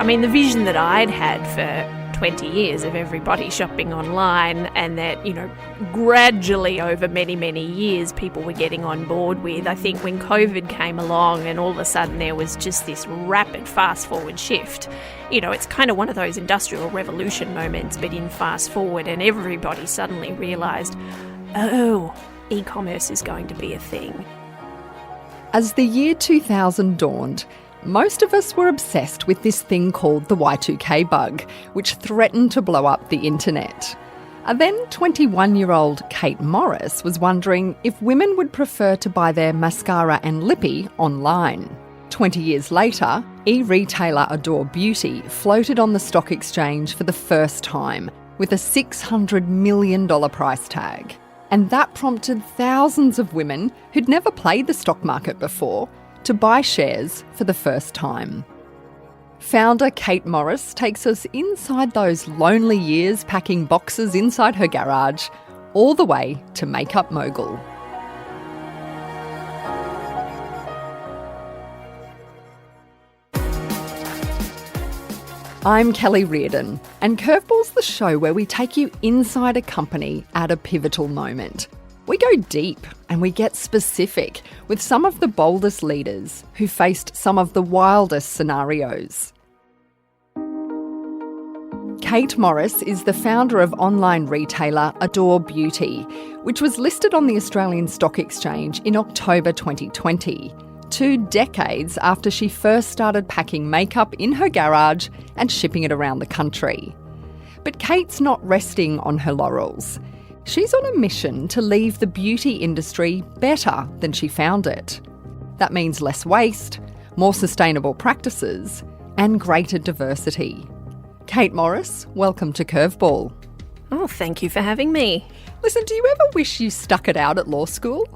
mean, the vision that I'd had for 20 years of everybody shopping online, and that, gradually over many, many years people were getting on board with. I think when COVID came along and all of a sudden there was just this rapid fast forward shift, it's kind of one of those industrial revolution moments, but in fast forward, and everybody suddenly realised, oh, e-commerce is going to be a thing. As the year 2000 dawned, most of us were obsessed with this thing called the Y2K bug, which threatened to blow up the internet. And then 21-year-old Kate Morris was wondering if women would prefer to buy their mascara and lippy online. 20 years later, e-retailer Adore Beauty floated on the stock exchange for the first time with a $600 million price tag. And that prompted thousands of women who'd never played the stock market before to buy shares for the first time. Founder Kate Morris takes us inside those lonely years packing boxes inside her garage, all the way to makeup mogul. I'm Kelly Reardon, and Curveball's the show where we take you inside a company at a pivotal moment. We go deep and we get specific with some of the boldest leaders who faced some of the wildest scenarios. Kate Morris is the founder of online retailer Adore Beauty, which was listed on the Australian Stock Exchange in October 2020, 2 decades after she first started packing makeup in her garage and shipping it around the country. But Kate's not resting on her laurels. She's on a mission to leave the beauty industry better than she found it. That means less waste, more sustainable practices, and greater diversity. Kate Morris, welcome to Curveball. Oh, thank you for having me. Listen, do you ever wish you stuck it out at law school?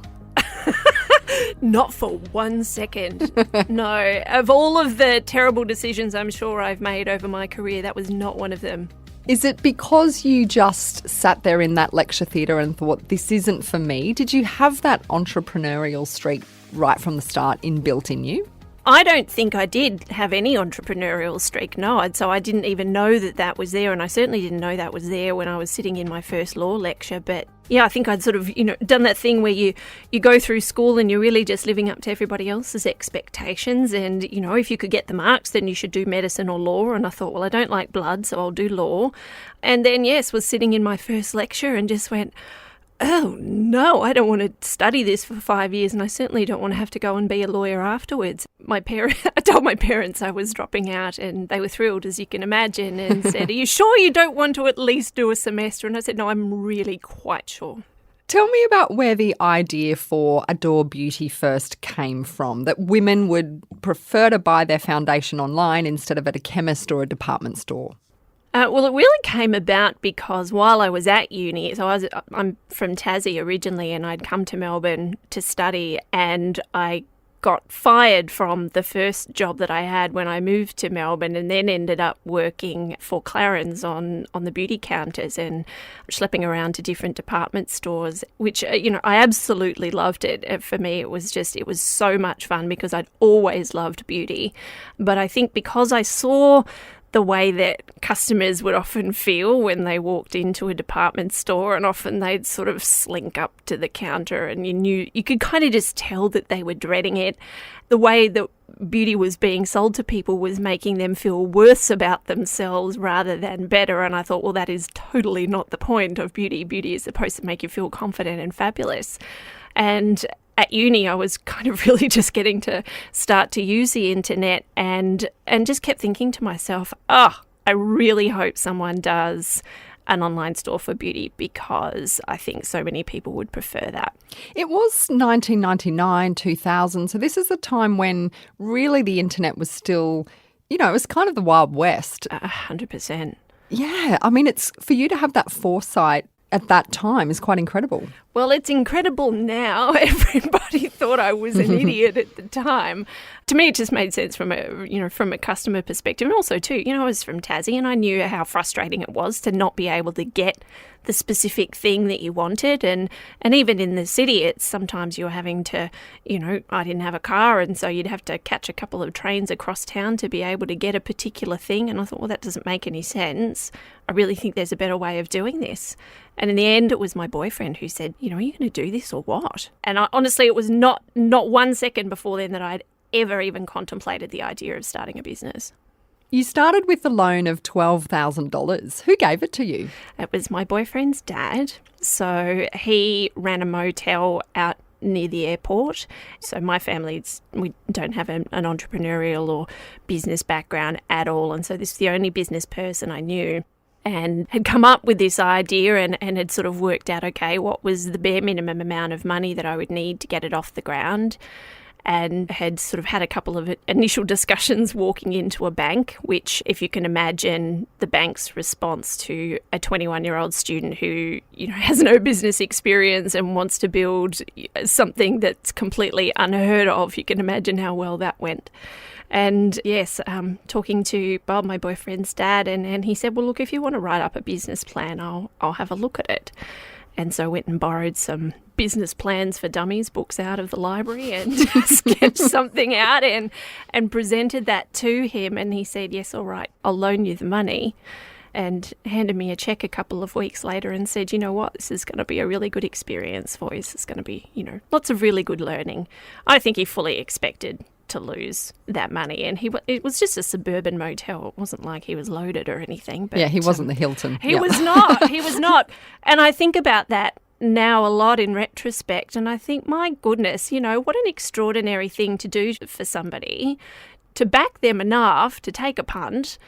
Not for 1 second. No. Of all of the terrible decisions I'm sure I've made over my career, that was not one of them. Is it because you just sat there in that lecture theatre and thought, this isn't for me? Did you have that entrepreneurial streak right from the start inbuilt in you? I don't think I did have any entrepreneurial streak, no. So I didn't even know that was there, and I certainly didn't know that was there when I was sitting in my first law lecture. But yeah, I think I'd sort of, done that thing where you go through school and you're really just living up to everybody else's expectations, and, if you could get the marks, then you should do medicine or law. And I thought, well, I don't like blood, so I'll do law. And then, yes, was sitting in my first lecture and just went, oh, no, I don't want to study this for 5 years, and I certainly don't want to have to go and be a lawyer afterwards. I told my parents I was dropping out, and they were thrilled, as you can imagine, and said, are you sure you don't want to at least do a semester? And I said, no, I'm really quite sure. Tell me about where the idea for Adore Beauty first came from, that women would prefer to buy their foundation online instead of at a chemist or a department store. Well, it really came about because while I was at uni, I'm from Tassie originally, and I'd come to Melbourne to study, and I got fired from the first job that I had when I moved to Melbourne, and then ended up working for Clarins on the beauty counters and schlepping around to different department stores, which, I absolutely loved it. For me, it was so much fun because I'd always loved beauty. But I think because I saw the way that customers would often feel when they walked into a department store, and often they'd sort of slink up to the counter, and you could kind of just tell that they were dreading it. The way that beauty was being sold to people was making them feel worse about themselves rather than better. And I thought, well, that is totally not the point of beauty. Beauty is supposed to make you feel confident and fabulous. And at uni, I was kind of really just getting to start to use the internet, and just kept thinking to myself, I really hope someone does an online store for beauty, because I think so many people would prefer that. It was 1999, 2000, so this is a time when really the internet was still, it was kind of the Wild West. 100%. Yeah, I mean, it's for you to have that foresight at that time is quite incredible. Well, it's incredible now. Everybody thought I was an idiot at the time. To me, it just made sense from a customer perspective. And also, too, I was from Tassie, and I knew how frustrating it was to not be able to get the specific thing that you wanted. And even in the city, it's sometimes you're having to, I didn't have a car, and so you'd have to catch a couple of trains across town to be able to get a particular thing. And I thought, well, that doesn't make any sense. I really think there's a better way of doing this. And in the end, it was my boyfriend who said, are you going to do this or what? And honestly, it was not 1 second before then that I'd ever even contemplated the idea of starting a business. You started with a loan of $12,000. Who gave it to you? It was my boyfriend's dad. So he ran a motel out near the airport. So my family, we don't have an entrepreneurial or business background at all. And so this is the only business person I knew, and had come up with this idea and had sort of worked out, okay, what was the bare minimum amount of money that I would need to get it off the ground. And had sort of had a couple of initial discussions walking into a bank, which, if you can imagine the bank's response to a 21-year-old student who, has no business experience and wants to build something that's completely unheard of, you can imagine how well that went. And yes, talking to Bob, my boyfriend's dad, and he said, well, look, if you want to write up a business plan, I'll have a look at it. And so I went and borrowed some business plans for dummies books out of the library and sketched something out and presented that to him. And he said, yes, all right, I'll loan you the money. And handed me a cheque a couple of weeks later and said, you know what, this is going to be a really good experience for you. It's going to be, lots of really good learning. I think he fully expected to lose that money, and it was just a suburban motel. It wasn't like he was loaded or anything. But yeah, he wasn't the Hilton. He was not. And I think about that now a lot in retrospect, and I think, my goodness, what an extraordinary thing to do for somebody, to back them enough to take a punt.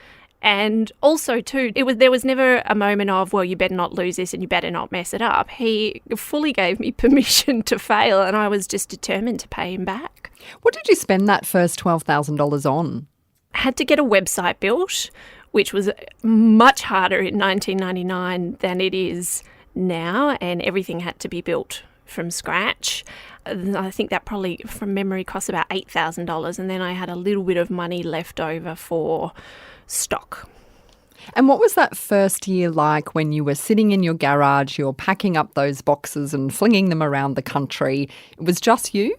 And also, too, there was never a moment of, well, you better not lose this and you better not mess it up. He fully gave me permission to fail, and I was just determined to pay him back. What did you spend that first $12,000 on? I had to get a website built, which was much harder in 1999 than it is now, and everything had to be built from scratch. I think that probably, from memory, cost about $8,000, and then I had a little bit of money left over for stock. And what was that first year like when you were sitting in your garage, you're packing up those boxes and flinging them around the country? It was just you?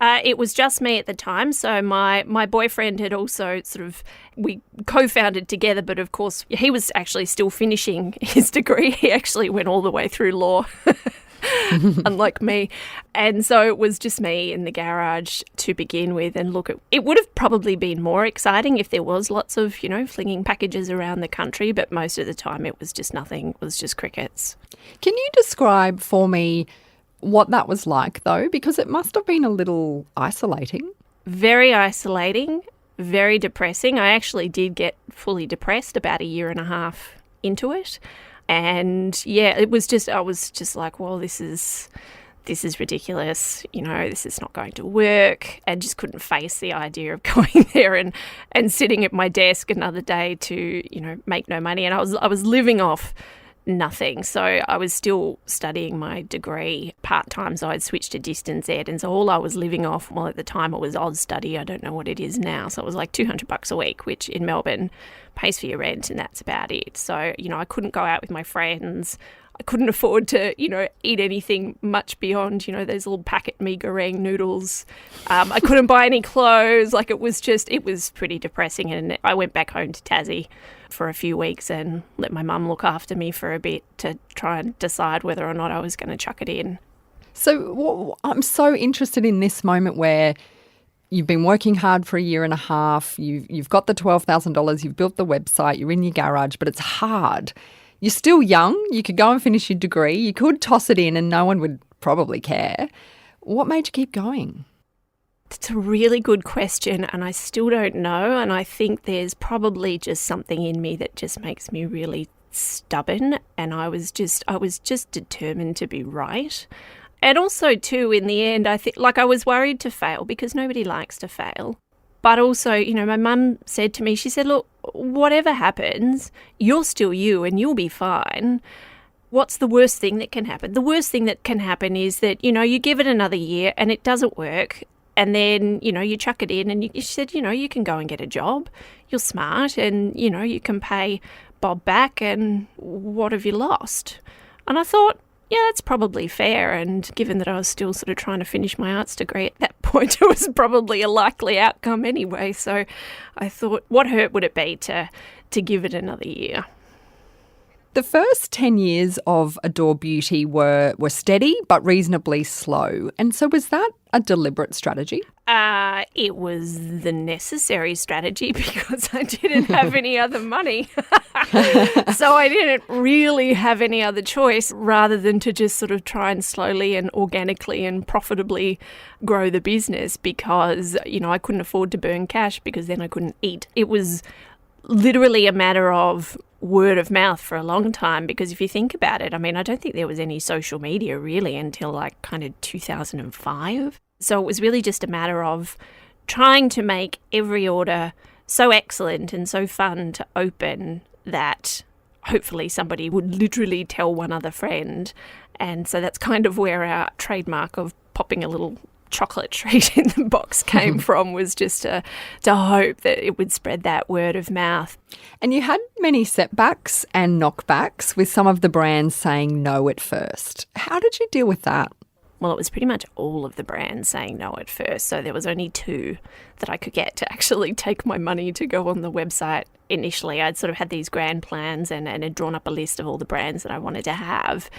It was just me at the time. So my boyfriend had also we co-founded together, but of course he was actually still finishing his degree. He actually went all the way through law. Unlike me. And so it was just me in the garage to begin with. And look, it would have probably been more exciting if there was lots of, flinging packages around the country, but most of the time it was just nothing. It was just crickets. Can you describe for me what that was like, though? Because it must have been a little isolating. Very isolating, very depressing. I actually did get fully depressed about a year and a half into it. And yeah, I was just like, well, this is ridiculous. This is not going to work, and just couldn't face the idea of going there and sitting at my desk another day to, make no money. And I was living off nothing. So I was still studying my degree part-time, so I'd switched to distance ed, and so all I was living off, well, at the time it was Oz Study, I don't know what it is now, so it was like $200 a week, which in Melbourne pays for your rent, and that's about it. So, I couldn't go out with my friends. I couldn't afford to, eat anything much beyond, those little packet mee goreng noodles. I couldn't buy any clothes. It was pretty depressing. And I went back home to Tassie for a few weeks and let my mum look after me for a bit to try and decide whether or not I was going to chuck it in. So I'm so interested in this moment where you've been working hard for a year and a half, you've got the $12,000, you've built the website, you're in your garage, but it's hard. You're still young, you could go and finish your degree, you could toss it in and no one would probably care. What made you keep going? It's a really good question, and I still don't know, and I think there's probably just something in me that just makes me really stubborn, and I was just determined to be right. And also, too, in the end, I think, I was worried to fail because nobody likes to fail. But also, my mum said to me, she said, look, whatever happens, you're still you and you'll be fine. What's the worst thing that can happen? The worst thing that can happen is that, you give it another year and it doesn't work. And then, you chuck it in and she said, you can go and get a job. You're smart and, you can pay bob back and what have you lost? And I thought, yeah, that's probably fair. And given that I was still sort of trying to finish my arts degree at that point, it was probably a likely outcome anyway. So I thought, what hurt would it be to give it another year? The first 10 years of Adore Beauty were steady but reasonably slow. And so was that a deliberate strategy? It was the necessary strategy because I didn't have any other money. So I didn't really have any other choice rather than to just sort of try and slowly and organically and profitably grow the business because, I couldn't afford to burn cash because then I couldn't eat. It was literally a matter of word of mouth for a long time because if you think about it, I don't think there was any social media really until like kind of 2005. So it was really just a matter of trying to make every order so excellent and so fun to open that hopefully somebody would literally tell one other friend. And so that's kind of where our trademark of popping a little chocolate treat in the box came from, was just to hope that it would spread that word of mouth. And you had many setbacks and knockbacks with some of the brands saying no at first. How did you deal with that? Well, it was pretty much all of the brands saying no at first. So there was only 2 that I could get to actually take my money to go on the website. Initially, I'd sort of had these grand plans and had drawn up a list of all the brands that I wanted to have.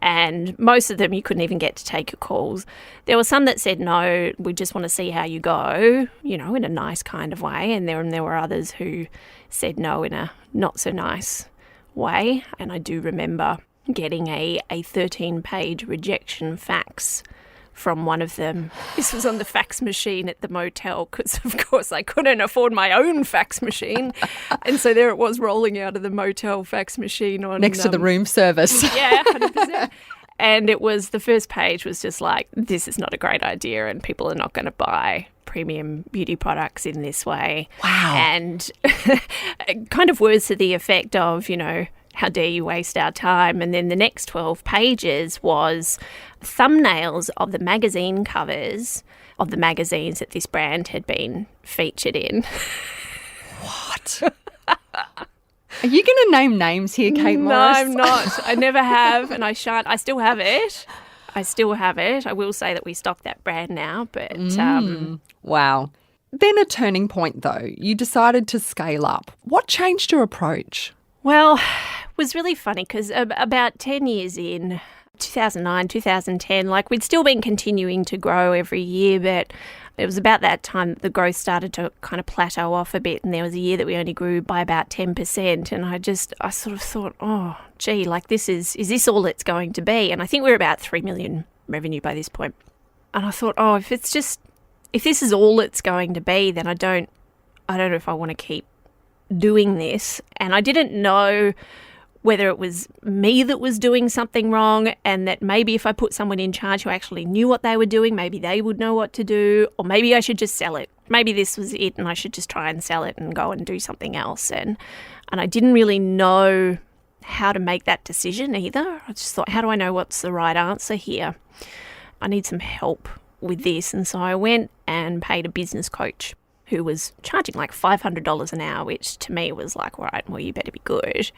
And most of them you couldn't even get to take your calls. There were some that said, no, we just want to see how you go, in a nice kind of way. And there were others who said no in a not so nice way. And I do remember getting a 13-page rejection fax from one of them. This was on the fax machine at the motel because, of course, I couldn't afford my own fax machine. And so there it was rolling out of the motel fax machine on next to the room service. Yeah, 100%. And it was, the first page was just like, this is not a great idea and people are not going to buy premium beauty products in this way. Wow. And kind of words to the effect of, how dare you waste our time? And then the next 12 pages was thumbnails of the magazine covers of the magazines that this brand had been featured in. What? Are you going to name names here, Kate Morris? No, I'm not. I never have, and I shan't. I still have it. I will say that we stock that brand now, but... Wow. Then a turning point, though. You decided to scale up. What changed your approach? Well, it was really funny because about 10 years in, 2009, 2010, we'd still been continuing to grow every year, but it was about that time that the growth started to kind of plateau off a bit, and there was a year that we only grew by about 10%, and I sort of thought, oh, gee, is this all it's going to be? And I think we were about 3 million revenue by this point. And I thought, oh, if this is all it's going to be, then I don't know if I want to keep doing this. And I didn't know whether it was me that was doing something wrong and that maybe if I put someone in charge who actually knew what they were doing, maybe they would know what to do, or maybe I should just sell it. Maybe this was it and I should just try and sell it and go and do something else. And I didn't really know how to make that decision either. I just thought, how do I know what's the right answer here? I need some help with this. And so I went and paid a business coach who was charging like $500 an hour, which to me was like, all right, well, you better be good.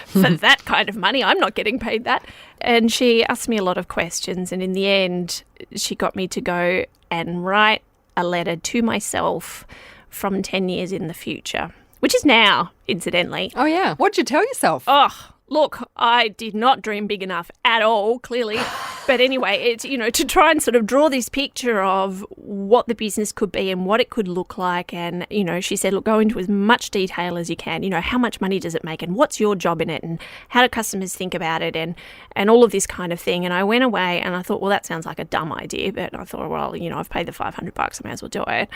For that kind of money, I'm not getting paid that. And she asked me a lot of questions. And in the end, she got me to go and write a letter to myself from 10 years in the future, which is now, incidentally. Oh, yeah. What'd you tell yourself? Oh, look, I did not dream big enough at all, clearly. But anyway, it's, to try and sort of draw this picture of what the business could be and what it could look like. And, she said, look, go into as much detail as you can. How much money does it make and what's your job in it and how do customers think about it and all of this kind of thing. And I went away and I thought, well, that sounds like a dumb idea. But I thought, well, I've paid the $500, I may as well do it.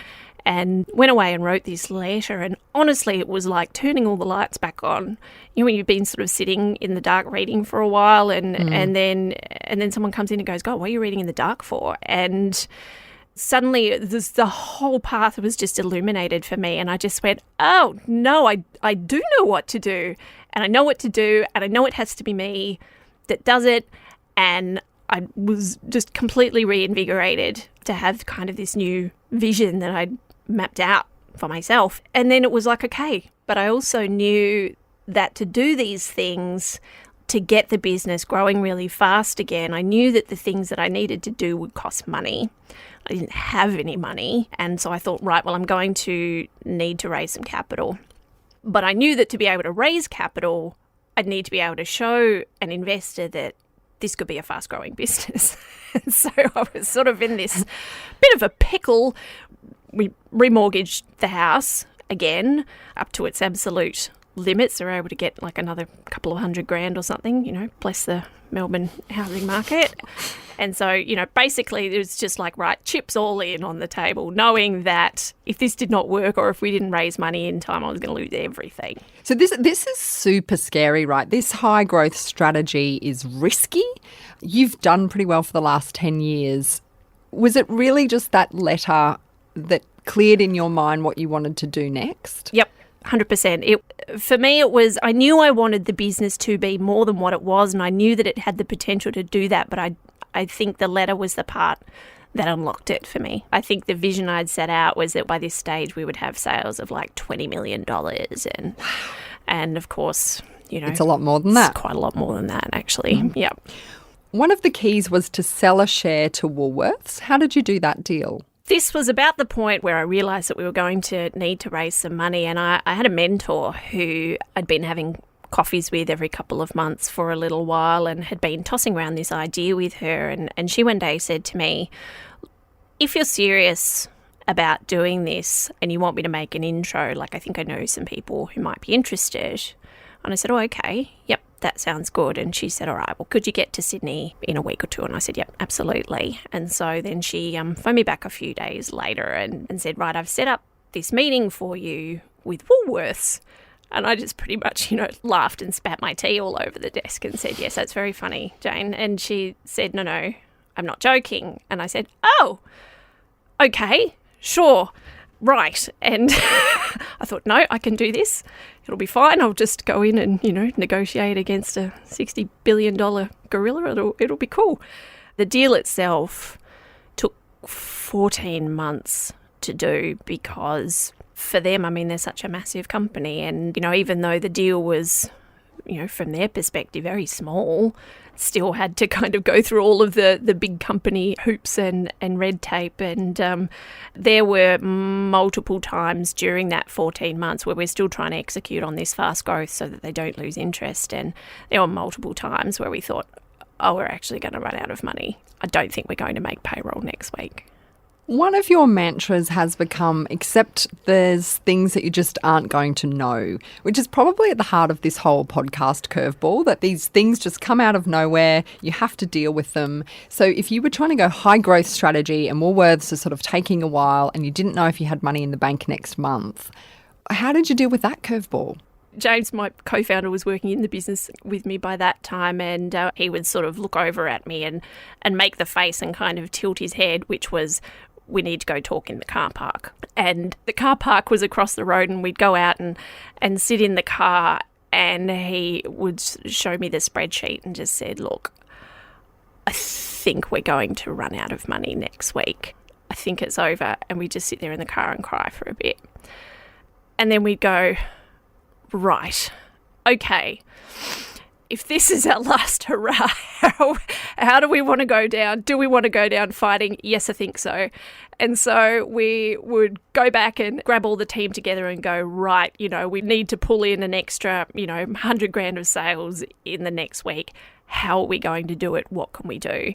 And went away and wrote this letter. And honestly, it was like turning all the lights back on. When you've been sort of sitting in the dark reading for a while and then someone comes in and goes, God, what are you reading in the dark for? And suddenly the whole path was just illuminated for me. And I just went, oh, no, I do know what to do. And I know what to do. And I know it has to be me that does it. And I was just completely reinvigorated to have kind of this new vision that I'd mapped out for myself. And then it was like, okay, but I also knew that to do these things, to get the business growing really fast again, I knew that the things that I needed to do would cost money. I didn't have any money. And so I thought, right, well, I'm going to need to raise some capital. But I knew that to be able to raise capital, I'd need to be able to show an investor that this could be a fast-growing business. And so I was sort of in this bit of a pickle. We remortgaged the house again up to its absolute limits. They were able to get like another couple of $100,000 or something, bless the Melbourne housing market. And so, basically it was just like, right, chips all in on the table, knowing that if this did not work or if we didn't raise money in time, I was going to lose everything. So this is super scary, right? This high growth strategy is risky. You've done pretty well for the last 10 years. Was it really just that letter that cleared in your mind what you wanted to do next? Yep. 100%. For me, it was, I knew I wanted the business to be more than what it was, and I knew that it had the potential to do that, but I think the letter was the part that unlocked it for me. I think the vision I'd set out was that by this stage we would have sales of like $20 million, and of course, it's a lot more than that. It's quite a lot more than that, actually. Mm-hmm. Yep. One of the keys was to sell a share to Woolworths. How did you do that deal? This was about the point where I realised that we were going to need to raise some money, and I had a mentor who I'd been having coffees with every couple of months for a little while and had been tossing around this idea with her, and she one day said to me, if you're serious about doing this and you want me to make an intro, like I think I know some people who might be interested. And I said, oh, okay, yep, that sounds good. And she said, all right, well, could you get to Sydney in a week or two? And I said, yep, absolutely. And so then she phoned me back a few days later and said, right, I've set up this meeting for you with Woolworths. And I just pretty much, laughed and spat my tea all over the desk and said, yes, that's very funny, Jane. And she said, no, I'm not joking. And I said, oh, okay, sure, right. And I thought, no, I can do this. It'll be fine. I'll just go in and, negotiate against a $60 billion gorilla. It'll be cool. The deal itself took 14 months to do because for them, they're such a massive company. And, even though the deal was, from their perspective, very small, still had to kind of go through all of the big company hoops and red tape. And there were multiple times during that 14 months where we're still trying to execute on this fast growth so that they don't lose interest. And there were multiple times where we thought, oh, we're actually going to run out of money. I don't think we're going to make payroll next week. One of your mantras has become, except there's things that you just aren't going to know, which is probably at the heart of this whole podcast curveball, that these things just come out of nowhere, you have to deal with them. So if you were trying to go high growth strategy and Woolworths is sort of taking a while and you didn't know if you had money in the bank next month, how did you deal with that curveball? James, my co-founder, was working in the business with me by that time, and he would sort of look over at me and make the face and kind of tilt his head, which was, we need to go talk in the car park. And the car park was across the road, and we'd go out and sit in the car, and he would show me the spreadsheet and just said, look, I think we're going to run out of money next week. I think it's over. And we'd just sit there in the car and cry for a bit. And then we'd go, right, okay, if this is our last hurrah, how do we want to go down? Do we want to go down fighting? Yes, I think so. And so we would go back and grab all the team together and go, right, we need to pull in an extra, $100,000 of sales in the next week. How are we going to do it? What can we do?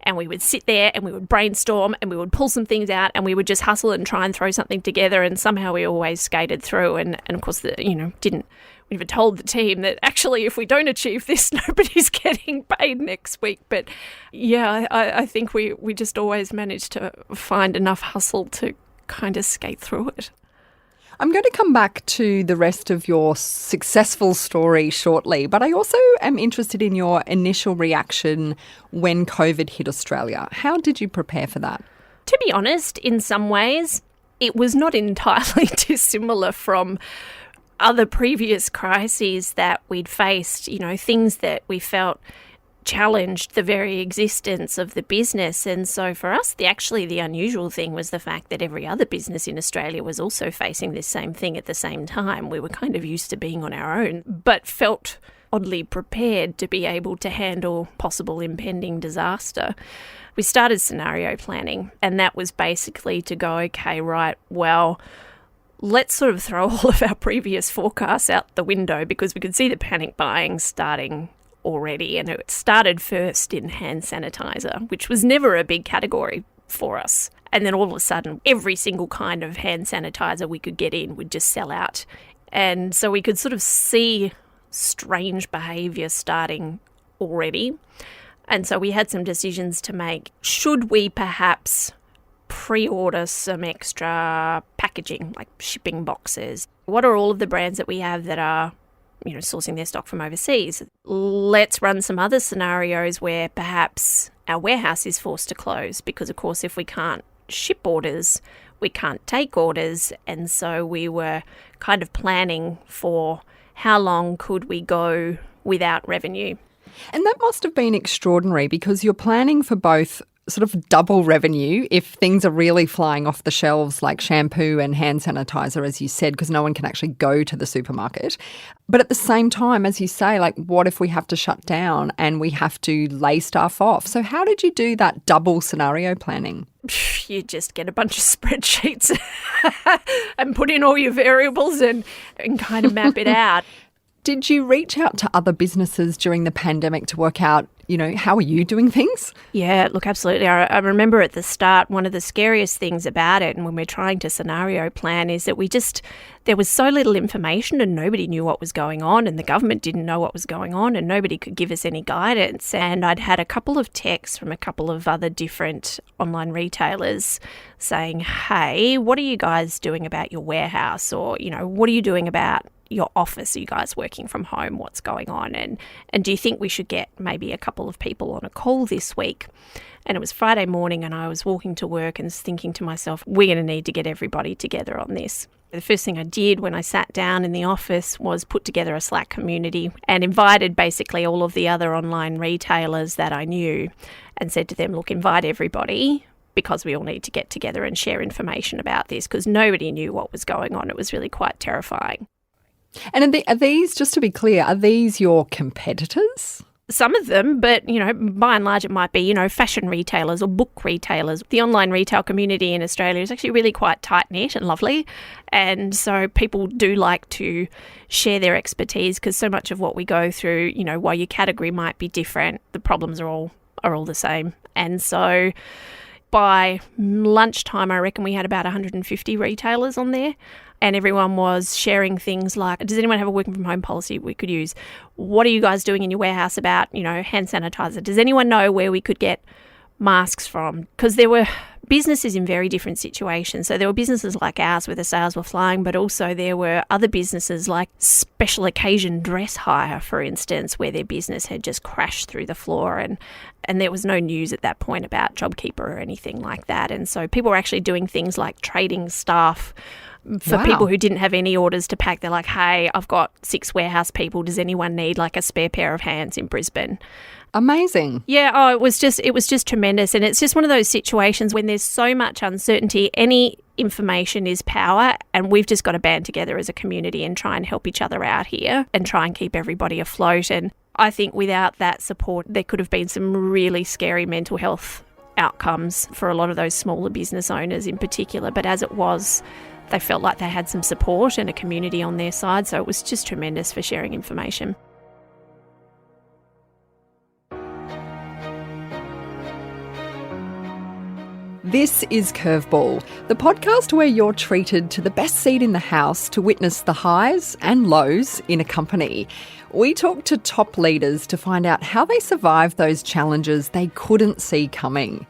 And we would sit there and we would brainstorm and we would pull some things out and we would just hustle and try and throw something together. And somehow we always skated through. And of course, we never told the team that actually if we don't achieve this, nobody's getting paid next week. But yeah, I think we just always managed to find enough hustle to kind of skate through it. I'm going to come back to the rest of your successful story shortly, but I also am interested in your initial reaction when COVID hit Australia. How did you prepare for that? To be honest, in some ways, it was not entirely dissimilar from other previous crises that we'd faced, things that we felt challenged the very existence of the business. And so for us, the unusual thing was the fact that every other business in Australia was also facing this same thing at the same time. We were kind of used to being on our own, but felt oddly prepared to be able to handle possible impending disaster. We started scenario planning, and that was basically to go, okay, right, well, let's sort of throw all of our previous forecasts out the window, because we could see the panic buying starting already, and it started first in hand sanitizer, which was never a big category for us. And then all of a sudden, every single kind of hand sanitizer we could get in would just sell out. And so we could sort of see strange behaviour starting already. And so we had some decisions to make. Should we perhaps pre-order some extra packaging, like shipping boxes? What are all of the brands that we have that are sourcing their stock from overseas? Let's run some other scenarios where perhaps our warehouse is forced to close because, of course, if we can't ship orders, we can't take orders. And so we were kind of planning for how long could we go without revenue. And that must have been extraordinary, because you're planning for both sort of double revenue if things are really flying off the shelves like shampoo and hand sanitizer, as you said, because no one can actually go to the supermarket. But at the same time, as you say, like, what if we have to shut down and we have to lay staff off? So how did you do that double scenario planning? You just get a bunch of spreadsheets and put in all your variables and kind of map it out. Did you reach out to other businesses during the pandemic to work out, how are you doing things? Yeah, look, absolutely. I remember at the start, one of the scariest things about it, and when we're trying to scenario plan, is that there was so little information and nobody knew what was going on, and the government didn't know what was going on, and nobody could give us any guidance. And I'd had a couple of texts from a couple of other different online retailers saying, hey, what are you guys doing about your warehouse? Or, what are you doing about your office? Are you guys working from home? What's going on? And do you think we should get maybe a couple of people on a call this week? And it was Friday morning, and I was walking to work and thinking to myself, we're going to need to get everybody together on this. The first thing I did when I sat down in the office was put together a Slack community and invited basically all of the other online retailers that I knew and said to them, look, invite everybody, because we all need to get together and share information about this, because nobody knew what was going on. It was really quite terrifying. And are these, just to be clear, are these your competitors? Some of them, but, by and large it might be, fashion retailers or book retailers. The online retail community in Australia is actually really quite tight-knit and lovely. And so people do like to share their expertise, because so much of what we go through, while your category might be different, the problems are all the same. And so by lunchtime, I reckon we had about 150 retailers on there. And everyone was sharing things like, does anyone have a working from home policy we could use? What are you guys doing in your warehouse about, hand sanitizer? Does anyone know where we could get masks from? Because there were businesses in very different situations. So there were businesses like ours where the sales were flying, but also there were other businesses like special occasion dress hire, for instance, where their business had just crashed through the floor, and there was no news at that point about JobKeeper or anything like that. And so people were actually doing things like trading staff for people who didn't have any orders to pack. They're like, hey, I've got 6 warehouse people. Does anyone need like a spare pair of hands in Brisbane? Amazing. Yeah, it was just tremendous. And it's just one of those situations when there's so much uncertainty, any information is power, and we've just got to band together as a community and try and help each other out here and try and keep everybody afloat. And I think without that support, there could have been some really scary mental health outcomes for a lot of those smaller business owners in particular. But as it was, they felt like they had some support and a community on their side. So it was just tremendous for sharing information. This is Curveball, the podcast where you're treated to the best seat in the house to witness the highs and lows in a company. We talk to top leaders to find out how they survived those challenges they couldn't see coming.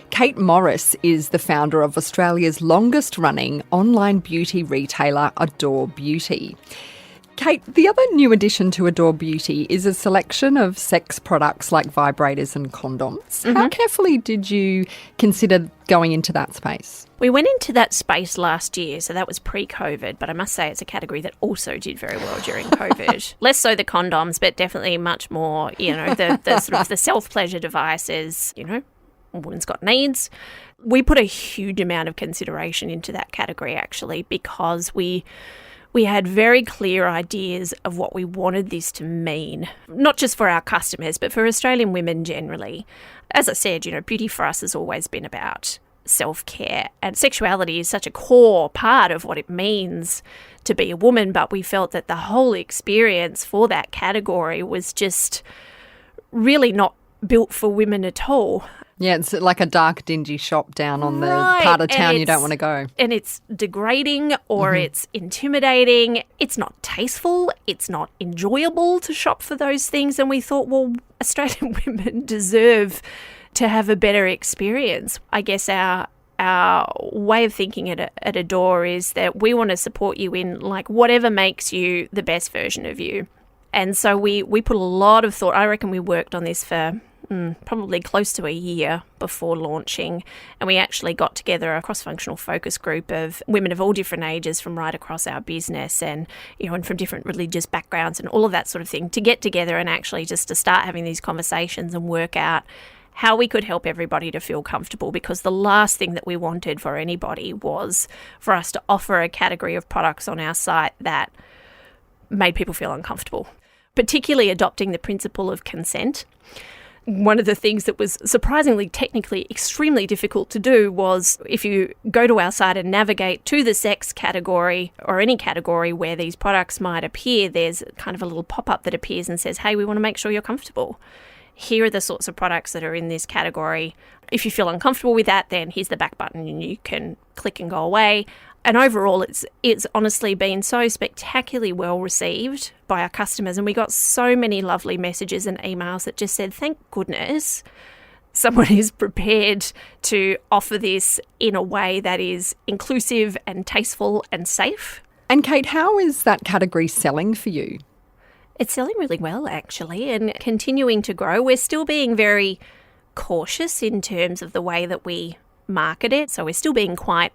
Kate Morris is the founder of Australia's longest-running online beauty retailer, Adore Beauty. Kate, the other new addition to Adore Beauty is a selection of sex products like vibrators and condoms. How carefully did you consider going into that space? We went into that space last year, so that was pre-COVID, but I must say it's a category that also did very well during COVID. Less so the condoms, but definitely much more, the sort of the self-pleasure devices, a woman's got needs. We put a huge amount of consideration into that category, actually, because we had very clear ideas of what we wanted this to mean, not just for our customers, but for Australian women generally. As I said, beauty for us has always been about self-care, and sexuality is such a core part of what it means to be a woman, but we felt that the whole experience for that category was just really not built for women at all. Yeah, it's like a dark, dingy shop down on the part of town you don't want to go. And it's degrading or it's intimidating. It's not tasteful. It's not enjoyable to shop for those things. And we thought, well, Australian women deserve to have a better experience. I guess our way of thinking at Adore is that we want to support you in whatever makes you the best version of you. And so we put a lot of thought. I reckon we worked on this for probably close to a year before launching, and we actually got together a cross-functional focus group of women of all different ages from right across our business and and from different religious backgrounds and all of that sort of thing to get together and actually just to start having these conversations and work out how we could help everybody to feel comfortable, because the last thing that we wanted for anybody was for us to offer a category of products on our site that made people feel uncomfortable, particularly adopting the principle of consent. One of the things that was surprisingly technically extremely difficult to do was if you go to our site and navigate to the sex category or any category where these products might appear, there's kind of a little pop-up that appears and says, hey, we want to make sure you're comfortable. Here are the sorts of products that are in this category. If you feel uncomfortable with that, then here's the back button and you can click and go away. And overall, it's honestly been so spectacularly well received by our customers. And we got so many lovely messages and emails that just said, thank goodness someone is prepared to offer this in a way that is inclusive and tasteful and safe. And Kate, how is that category selling for you? It's selling really well, actually, and continuing to grow. We're still being very cautious in terms of the way that we market it. So we're still being quite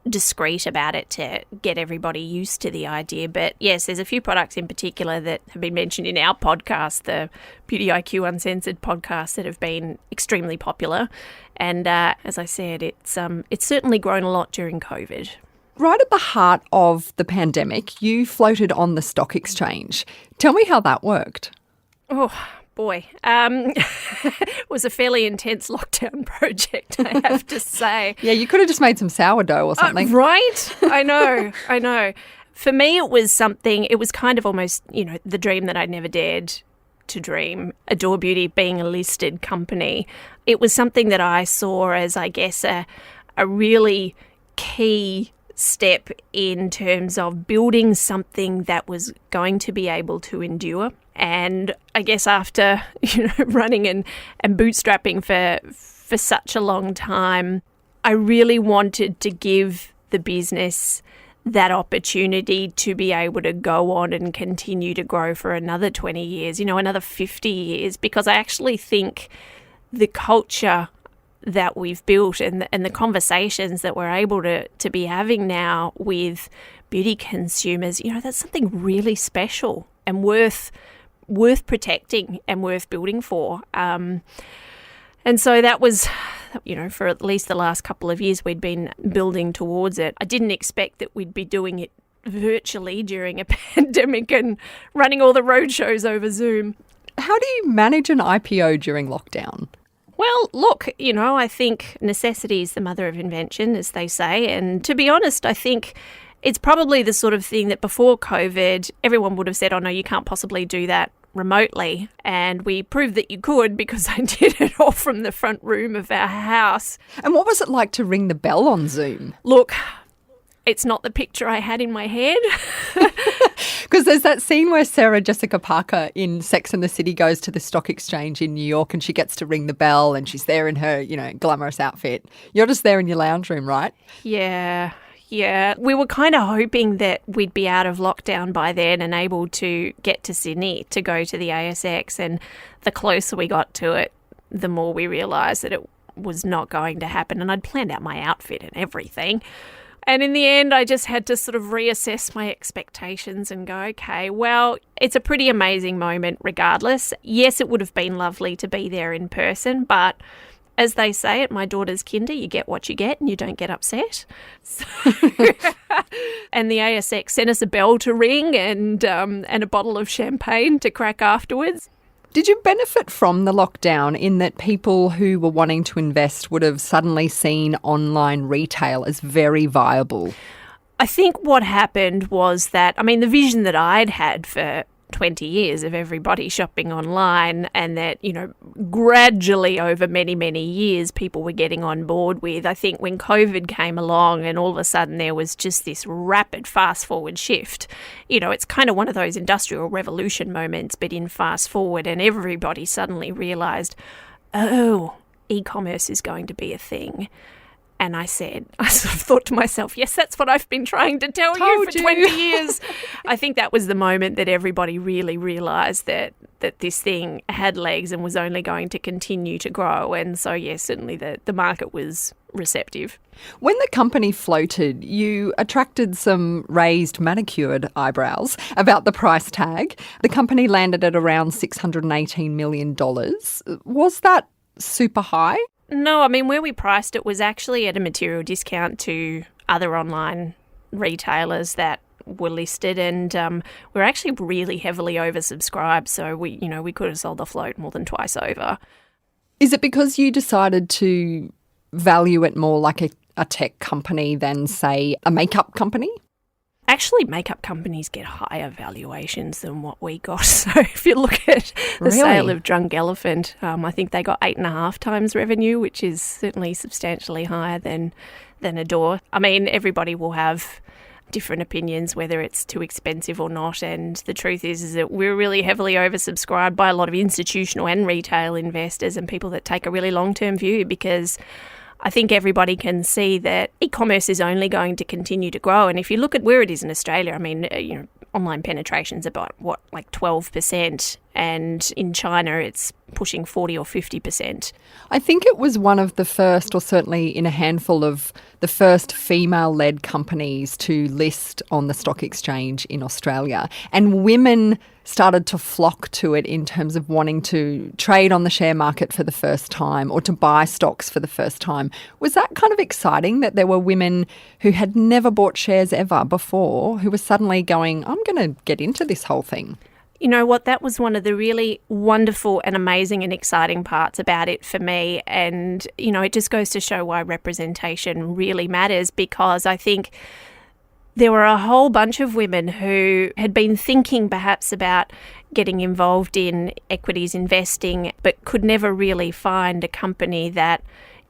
discreet about it to get everybody used to the idea. But yes, there's a few products in particular that have been mentioned in our podcast, the Beauty IQ Uncensored podcast, that have been extremely popular. And as I said, it's certainly grown a lot during COVID. Right at the heart of the pandemic, you floated on the stock exchange. Tell me how that worked. Oh, boy. It was a fairly intense lockdown project, I have to say. Yeah, you could have just made some sourdough or something. Right? I know. For me, it was kind of almost, the dream that I'd never dared to dream. Adore Beauty being a listed company, it was something that I saw as, I guess, a really key step in terms of building something that was going to be able to endure. And I guess after running and bootstrapping for such a long time, I really wanted to give the business that opportunity to be able to go on and continue to grow for another 20 years, another 50 years, because I actually think the culture that we've built and the conversations that we're able to be having now with beauty consumers, that's something really special and worth protecting and worth building for. And so that was, for at least the last couple of years, we'd been building towards it. I didn't expect that we'd be doing it virtually during a pandemic and running all the road shows over Zoom. How do you manage an IPO during lockdown? Well, look, I think necessity is the mother of invention, as they say. And to be honest, I think it's probably the sort of thing that before COVID, everyone would have said, oh, no, you can't possibly do that remotely. And we proved that you could because I did it all from the front room of our house. And what was it like to ring the bell on Zoom? Look, it's not the picture I had in my head. Because there's that scene where Sarah Jessica Parker in Sex and the City goes to the stock exchange in New York and she gets to ring the bell and she's there in her, glamorous outfit. You're just there in your lounge room, right? Yeah, Yeah, we were kind of hoping that we'd be out of lockdown by then and able to get to Sydney to go to the ASX. And the closer we got to it, the more we realised that it was not going to happen. And I'd planned out my outfit and everything. And in the end, I just had to sort of reassess my expectations and go, okay, well, it's a pretty amazing moment regardless. Yes, it would have been lovely to be there in person, but as they say at my daughter's kinder, you get what you get and you don't get upset. So and the ASX sent us a bell to ring and a bottle of champagne to crack afterwards. Did you benefit from the lockdown in that people who were wanting to invest would have suddenly seen online retail as very viable? I think what happened was that, the vision that I'd had for 20 years of everybody shopping online and that, gradually over many, many years people were getting on board with. I think when COVID came along and all of a sudden there was just this rapid fast forward shift, it's kind of one of those industrial revolution moments, but in fast forward, and everybody suddenly realised, oh, e-commerce is going to be a thing. And I sort of thought to myself, yes, that's what I've been trying to tell you for 20 years. I think that was the moment that everybody really realised that this thing had legs and was only going to continue to grow. And so, yes, certainly the market was receptive. When the company floated, you attracted some raised manicured eyebrows about the price tag. The company landed at around $618 million. Was that super high? No, where we priced it was actually at a material discount to other online retailers that were listed, and we're actually really heavily oversubscribed, so we could have sold the float more than twice over. Is it because you decided to value it more like a tech company than, say, a makeup company? Actually, makeup companies get higher valuations than what we got. So if you look at the sale of Drunk Elephant, I think they got 8.5 times revenue, which is certainly substantially higher than Adore. Everybody will have different opinions whether it's too expensive or not. And the truth is that we're really heavily oversubscribed by a lot of institutional and retail investors and people that take a really long-term view, because I think everybody can see that e-commerce is only going to continue to grow. And if you look at where it is in Australia, online penetration's about, 12%. And in China, it's pushing 40 or 50%. I think it was one of the first, or certainly in a handful of the first female-led companies to list on the stock exchange in Australia. And women started to flock to it in terms of wanting to trade on the share market for the first time or to buy stocks for the first time. Was that kind of exciting that there were women who had never bought shares ever before who were suddenly going, I'm going to get into this whole thing? You know what? That was one of the really wonderful and amazing and exciting parts about it for me. And, it just goes to show why representation really matters, because I think there were a whole bunch of women who had been thinking perhaps about getting involved in equities investing, but could never really find a company that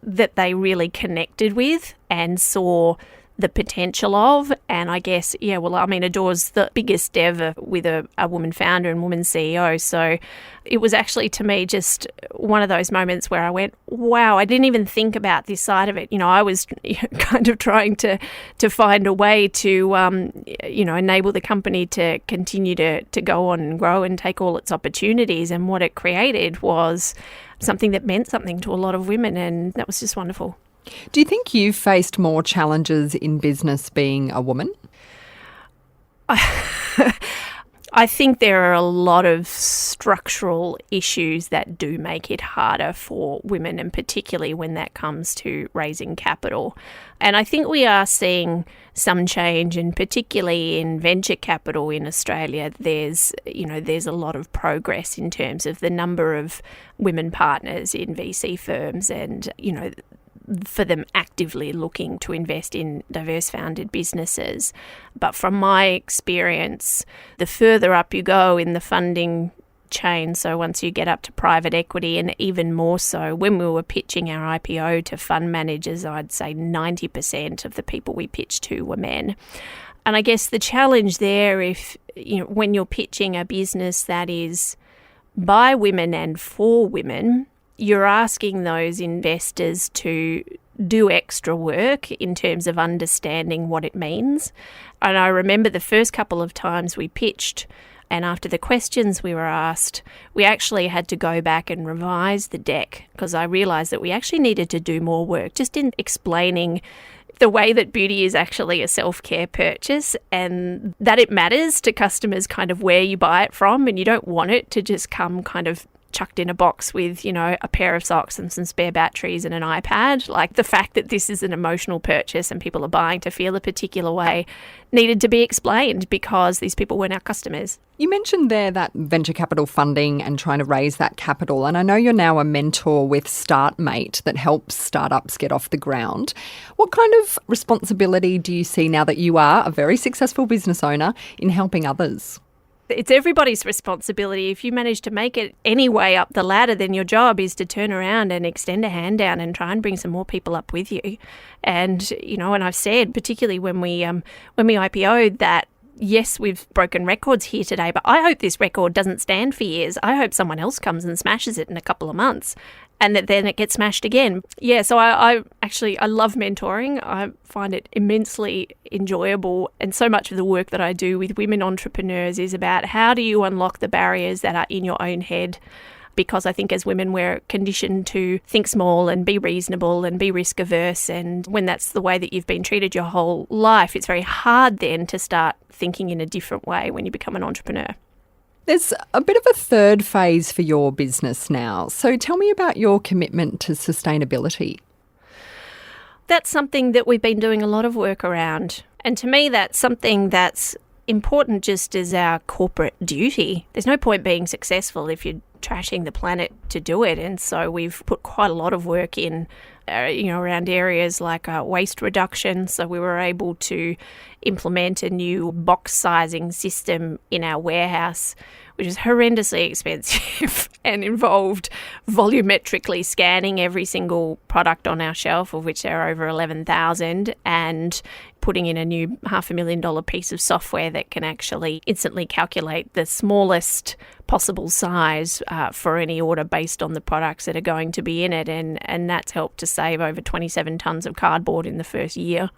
they really connected with and saw the potential of. And I guess, Adore's the biggest ever with a woman founder and woman CEO. So it was actually, to me, just one of those moments where I went, wow, I didn't even think about this side of it. I was kind of trying to find a way to, enable the company to continue to go on and grow and take all its opportunities. And what it created was something that meant something to a lot of women. And that was just wonderful. Do you think you've faced more challenges in business being a woman? I think there are a lot of structural issues that do make it harder for women, and particularly when that comes to raising capital. And I think we are seeing some change, and particularly in venture capital in Australia, there's a lot of progress in terms of the number of women partners in VC firms and, for them actively looking to invest in diverse founded businesses. But from my experience, the further up you go in the funding chain, so once you get up to private equity, and even more so when we were pitching our IPO to fund managers, I'd say 90% of the people we pitched to were men. And I guess the challenge there, when you're pitching a business that is by women and for women, you're asking those investors to do extra work in terms of understanding what it means. And I remember the first couple of times we pitched, and after the questions we were asked, we actually had to go back and revise the deck because I realised that we actually needed to do more work just in explaining the way that beauty is actually a self-care purchase and that it matters to customers kind of where you buy it from, and you don't want it to just come kind of chucked in a box with, a pair of socks and some spare batteries and an iPad. Like, the fact that this is an emotional purchase and people are buying to feel a particular way needed to be explained because these people weren't our customers. You mentioned there that venture capital funding and trying to raise that capital, and I know you're now a mentor with StartMate that helps startups get off the ground. What kind of responsibility do you see now that you are a very successful business owner in helping others? It's everybody's responsibility. If you manage to make it any way up the ladder, then your job is to turn around and extend a hand down and try and bring some more people up with you. And, and I've said, particularly when we IPO'd, that yes, we've broken records here today, but I hope this record doesn't stand for years. I hope someone else comes and smashes it in a couple of months and that then it gets smashed again. Yeah, so I love mentoring. I find it immensely enjoyable, and so much of the work that I do with women entrepreneurs is about how do you unlock the barriers that are in your own head, because I think as women we're conditioned to think small and be reasonable and be risk averse, and when that's the way that you've been treated your whole life, it's very hard then to start thinking in a different way when you become an entrepreneur. There's a bit of a third phase for your business now. So tell me about your commitment to sustainability. That's something that we've been doing a lot of work around. And to me, that's something that's important just as our corporate duty. There's no point being successful if you're trashing the planet to do it. And so we've put quite a lot of work in, around areas like waste reduction. So we were able to implement a new box sizing system in our warehouse, which is horrendously expensive and involved volumetrically scanning every single product on our shelf, of which there are over 11,000, and putting in a new $500,000 piece of software that can actually instantly calculate the smallest possible size for any order based on the products that are going to be in it, and that's helped to save over 27 tonnes of cardboard in the first year.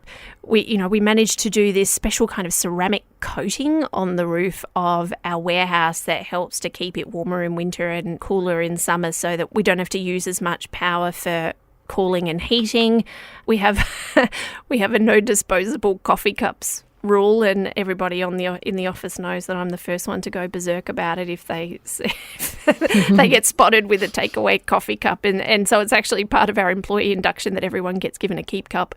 We managed to do this special kind of ceramic coating on the roof of our warehouse that helps to keep it warmer in winter and cooler in summer, so that we don't have to use as much power for cooling and heating. We have a no disposable coffee cups rule, and everybody in the office knows that I'm the first one to go berserk about it if they get spotted with a takeaway coffee cup, and so it's actually part of our employee induction that everyone gets given a keep cup.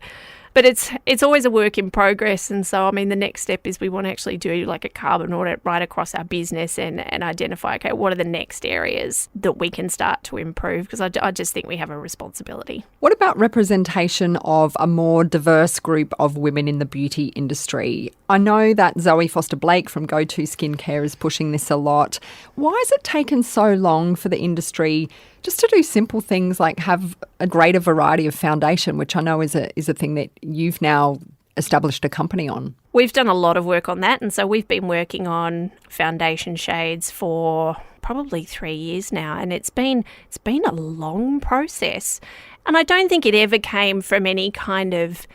But it's always a work in progress, and so the next step is we want to actually do like a carbon audit right across our business and identify, okay, what are the next areas that we can start to improve, because I just think we have a responsibility. What about representation of a more diverse group of women in the beauty industry? I know that Zoe Foster-Blake from Go-To Skincare is pushing this a lot. Why has it taken so long for the industry just to do simple things like have a greater variety of foundation, which I know is a thing that you've now established a company on? We've done a lot of work on that, and so we've been working on foundation shades for probably 3 years now, and it's been a long process. And I don't think it ever came from any kind of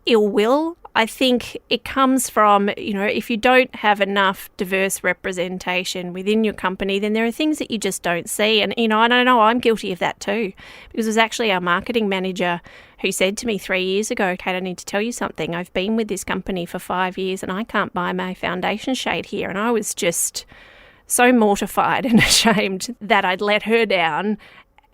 ill will. I think it comes from, if you don't have enough diverse representation within your company, then there are things that you just don't see. And, I don't know, I'm guilty of that too. Because it was actually our marketing manager who said to me 3 years ago, Kate, I need to tell you something. I've been with this company for 5 years and I can't buy my foundation shade here. And I was just so mortified and ashamed that I'd let her down,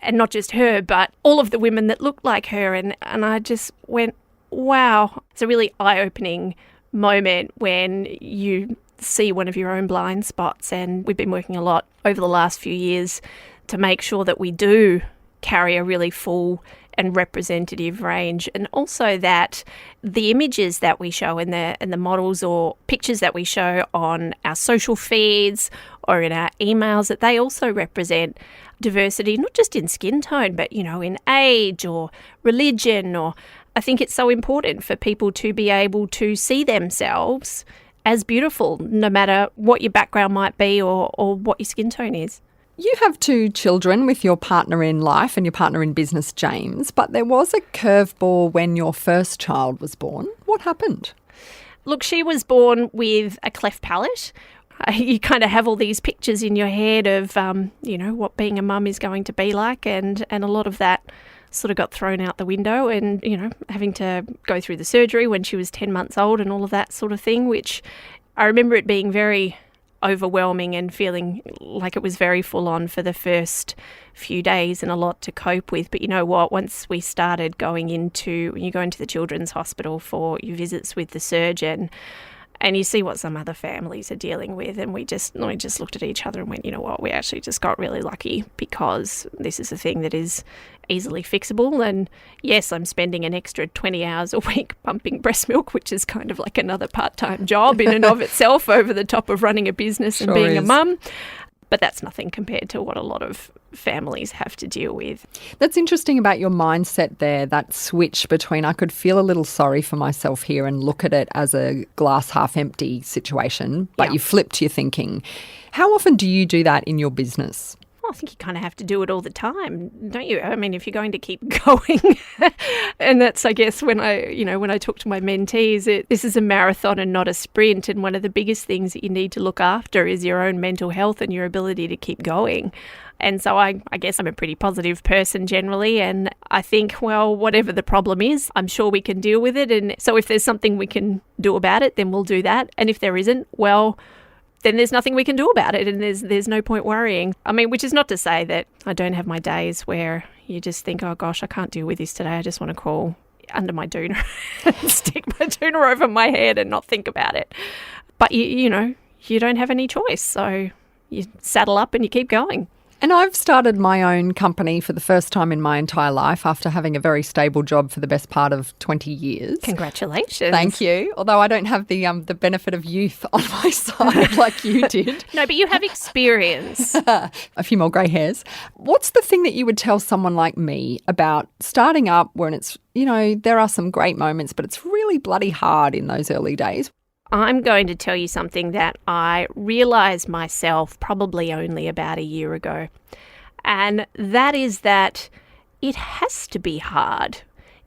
and not just her, but all of the women that looked like her. And I just went, wow. It's a really eye-opening moment when you see one of your own blind spots, and we've been working a lot over the last few years to make sure that we do carry a really full and representative range, and also that the images that we show and the models or pictures that we show on our social feeds or in our emails, that they also represent diversity, not just in skin tone, but in age or religion. Or I think it's so important for people to be able to see themselves as beautiful, no matter what your background might be or what your skin tone is. You have 2 children with your partner in life and your partner in business, James, but there was a curveball when your first child was born. What happened? Look, she was born with a cleft palate. You kind of have all these pictures in your head of, what being a mum is going to be like, and a lot of that sort of got thrown out the window, and, having to go through the surgery when she was 10 months old and all of that sort of thing, which I remember it being very overwhelming and feeling like it was very full on for the first few days and a lot to cope with. But you know what, once we started when you go into the children's hospital for your visits with the surgeon and you see what some other families are dealing with, and we just looked at each other and went, you know what, we actually just got really lucky, because this is a thing that is easily fixable. And yes, I'm spending an extra 20 hours a week pumping breast milk, which is kind of like another part-time job in and of itself, over the top of running a business and being a mum. But that's nothing compared to what a lot of families have to deal with. That's interesting about your mindset there, that switch between I could feel a little sorry for myself here and look at it as a glass half empty situation, but you flipped your thinking. How often do you do that in your business? I think you kind of have to do it all the time, don't you? I mean, if you're going to keep going, and that's, I guess, when I talk to my mentees, this is a marathon and not a sprint. And one of the biggest things that you need to look after is your own mental health and your ability to keep going. And so I guess I'm a pretty positive person generally. And I think, well, whatever the problem is, I'm sure we can deal with it. And so if there's something we can do about it, then we'll do that. And if there isn't, well, then there's nothing we can do about it, and there's no point worrying. I mean, which is not to say that I don't have my days where you just think, oh gosh, I can't deal with this today. I just want to crawl under my doona and stick my doona over my head and not think about it. But you don't have any choice, so you saddle up and you keep going. And I've started my own company for the first time in my entire life after having a very stable job for the best part of 20 years. Congratulations. Thank you. Although I don't have the benefit of youth on my side like you did. No, but you have experience. A few more grey hairs. What's the thing that you would tell someone like me about starting up when it's, there are some great moments, but it's really bloody hard in those early days? I'm going to tell you something that I realised myself probably only about a year ago. And that is that it has to be hard.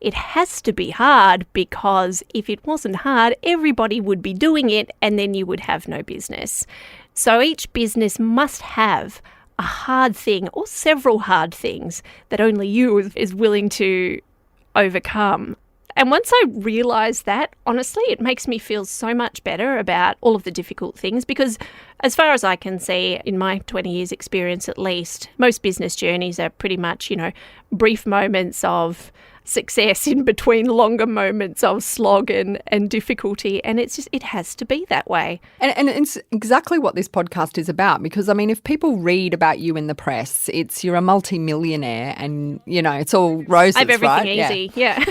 It has to be hard, because if it wasn't hard, everybody would be doing it and then you would have no business. So each business must have a hard thing or several hard things that only you is willing to overcome. And once I realised that, honestly, it makes me feel so much better about all of the difficult things, because as far as I can see, in my 20 years experience at least, most business journeys are pretty much, brief moments of success in between longer moments of slog and difficulty. And it has to be that way. And it's exactly what this podcast is about, because, I mean, if people read about you in the press, you're a multi-millionaire and, it's all roses, right? I have everything easy, yeah.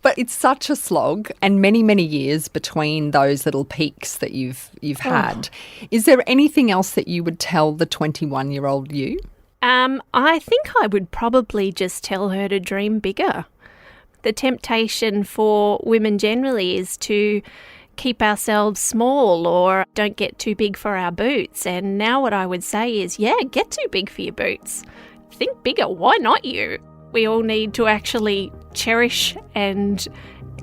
But it's such a slog, and many, many years between those little peaks that you've had. Is there anything else that you would tell the 21-year-old you? I think I would probably just tell her to dream bigger. The temptation for women generally is to keep ourselves small or don't get too big for our boots. And now what I would say is, get too big for your boots. Think bigger. Why not you? We all need to actually cherish and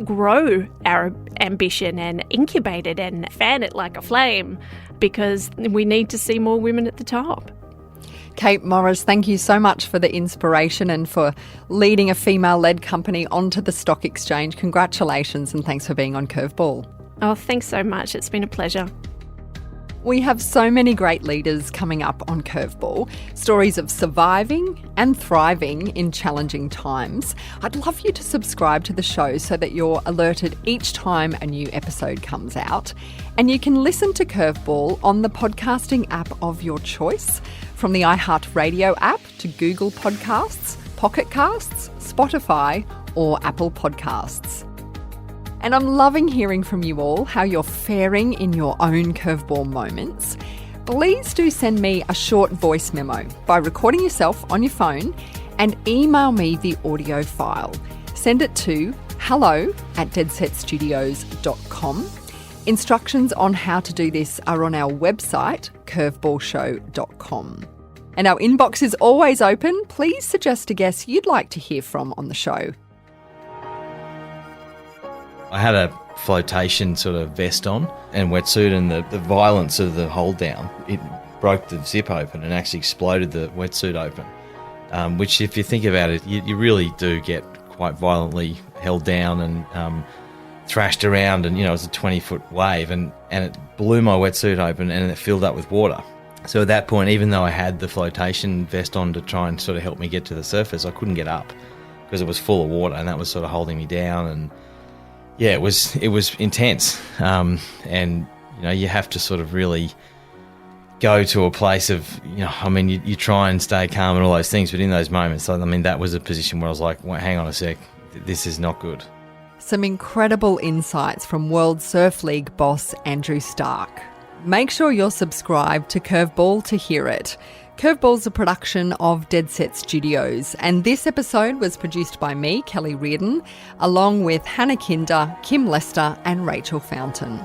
grow our ambition and incubate it and fan it like a flame, because we need to see more women at the top. Kate Morris, thank you so much for the inspiration and for leading a female-led company onto the stock exchange. Congratulations, and thanks for being on Curveball. Oh, thanks so much. It's been a pleasure. We have so many great leaders coming up on Curveball, stories of surviving and thriving in challenging times. I'd love you to subscribe to the show so that you're alerted each time a new episode comes out. And you can listen to Curveball on the podcasting app of your choice, from the iHeartRadio app to Google Podcasts, Pocket Casts, Spotify or Apple Podcasts. And I'm loving hearing from you all how you're faring in your own curveball moments. Please do send me a short voice memo by recording yourself on your phone and email me the audio file. Send it to hello@deadsetstudios.com. Instructions on how to do this are on our website, curveballshow.com. And our inbox is always open. Please suggest a guest you'd like to hear from on the show. I had a flotation sort of vest on and wetsuit, and the violence of the hold down, it broke the zip open and actually exploded the wetsuit open, which if you think about it, you really do get quite violently held down and thrashed around, and it was a 20-foot wave, and it blew my wetsuit open and it filled up with water. So at that point, even though I had the flotation vest on to try and sort of help me get to the surface, I couldn't get up because it was full of water, and that was sort of holding me down. And yeah, it was intense, and you have to sort of really go to a place of you try and stay calm and all those things, but in those moments, that was a position where I was like, well, hang on a sec, this is not good. Some incredible insights from World Surf League boss Andrew Stark. Make sure you're subscribed to Curveball to hear it. Curveball's a production of Dead Set Studios, and this episode was produced by me, Kelly Reardon, along with Hannah Kinder, Kim Lester and Rachel Fountain.